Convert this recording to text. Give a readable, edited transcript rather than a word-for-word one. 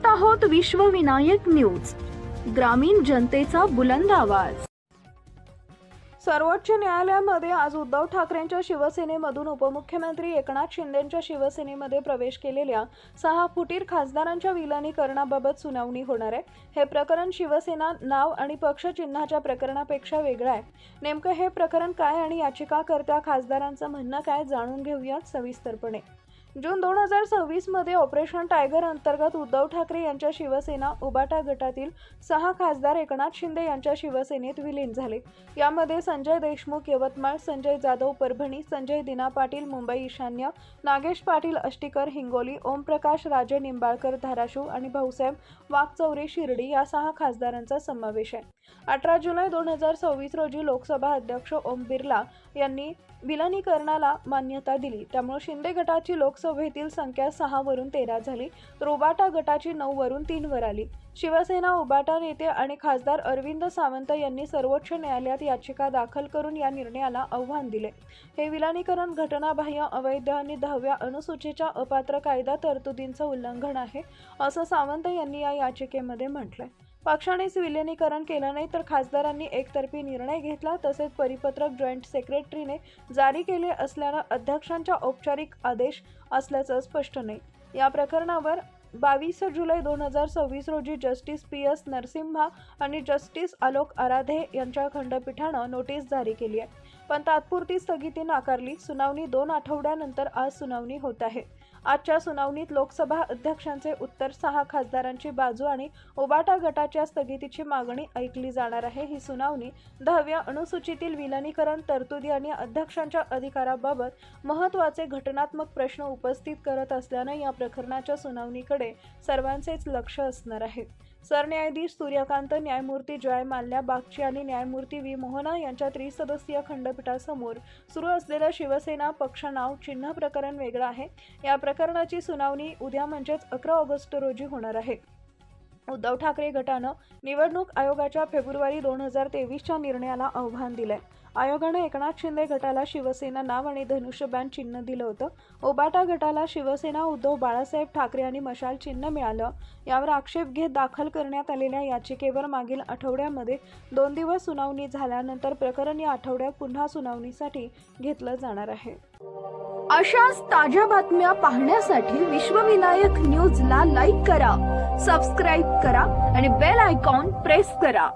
पाहत आहोत विश्वविनायक न्यूज, ग्रामीण जनतेचा बुलंद आवाज। सर्वोच्च न्यायालयामध्ये आज उद्धव ठाकरेंच्या शिवसेनेमधून उपमुख्यमंत्री एकनाथ शिंदेंच्या शिवसेनेमध्ये प्रवेश केलेल्या 6 फुटीर खासदारांच्या विलिनीकरणाबाबत सुनावणी होणार आहे। हे प्रकरण शिवसेना नाव आणि पक्ष चिन्हाच्या प्रकरणापेक्षा वेगळं आहे। नेमकं हे प्रकरण काय आणि याचिकाकर्त्या खासदारांचं म्हणणं काय जाणून घेऊयात सविस्तरपणे। जून 2026 मध्ये ऑपरेशन टायगर अंतर्गत उद्धव ठाकरे यांच्या शिवसेना उबाटा गटातील 6 खासदार एकनाथ शिंदे यांच्या शिवसेनेत विलीन झाले। यामध्ये संजय देशमुख यवतमाळ, संजय जाधव परभणी, संजय दिना पाटील मुंबई ईशान्य, नागेश पाटील अष्टीकर हिंगोली, ओमप्रकाश राजे निंबाळकर धाराशिव आणि भाऊसाहेब वाकचौरे शिर्डी या 6 खासदारांचा समावेश आहे। 18 जुलै 2026 रोजी लोकसभा अध्यक्ष ओम बिर्ला यांनी विलिनीकरणाला मान्यता दिली। त्यामुळे शिंदे गटाची लोकसभेतील संख्या 6 वरून 13 झाली, तर उबाटा गटाची 9 वरून 3 वर आली। शिवसेना उबाटा नेते आणि खासदार अरविंद सावंत यांनी सर्वोच्च न्यायालयात याचिका दाखल करून या निर्णयाला आव्हान दिले। हे विलिनीकरण घटनाबाह्य, अवैध आणि 10व्या अनुसूचीच्या अपात्र कायदा तरतुदींचं उल्लंघन आहे, असं सावंत यांनी या याचिकेमध्ये म्हटलंय। पक्षानेच विलिनीकरण केलं नाही तर खासदारांनी एकतर्फी निर्णय घेतला, तसेच परिपत्रक जॉईंट सेक्रेटरीने जारी केले असल्यानं अध्यक्षांचा औपचारिक आदेश असल्याचं स्पष्ट नाही। या प्रकरणावर 22 जुलै 2026 रोजी जस्टिस PS नरसिम्हा आणि जस्टिस आलोक आराधे यांच्या खंडपीठानं नोटीस जारी केली आहे, पण तात्पुरती स्थगिती नाकारली। सुनावणी 2 आठवड्यानंतर आज सुनावणी होत आहे। आजच्या सुनावणीत लोकसभा अध्यक्षांचे उत्तर, 6 खासदारांची बाजू आणि उबाटा गटाच्या स्थगितीची मागणी ऐकली जाणार आहे। ही सुनावणी 10व्या अनुसूचीतील विलिनीकरण तरतुदी आणि अध्यक्षांच्या अधिकाराबाबत महत्त्वाचे घटनात्मक प्रश्न उपस्थित करत असल्यानं या प्रकरणाच्या सुनावणीकडे सर्वांचेच लक्ष असणार आहे। सरन्यायाधीश सूर्यकांत, न्यायमूर्ती जय माल्या बागची आणि न्यायमूर्ती V मोहना यांच्या त्रिसदस्यीय खंडपीठासमोर सुरू असलेलं शिवसेना पक्ष नाव चिन्ह प्रकरण वेगळं आहे। या प्रकरणाची सुनावणी उद्या म्हणजेच 11 ऑगस्ट रोजी होणार आहे। उद्धव ठाकरे गटानं निवडणूक आयोगाच्या फेब्रुवारी 2023च्या निर्णयाला आव्हान दिलंय। आयोगानं एकनाथ शिंदे गटाला शिवसेना नाव आणि धनुष्यबाण चिन्ह दिलं होतं। उबाटा गटाला शिवसेना उद्धव बाळासाहेब ठाकरे आणि मशाल चिन्ह मिळालं। यावर आक्षेप घेत दाखल करण्यात आलेल्या याचिकेवर मागील आठवड्यामध्ये 2 दिवस सुनावणी झाल्यानंतर प्रकरण या आठवड्यात पुन्हा सुनावणीसाठी घेतलं जाणार आहे। अशाच ताज्या बातम्या पाहण्यासाठी विश्वविनायक न्यूजला लाईक करा, सबस्क्राईब करा आणि बेल आयकॉन प्रेस करा।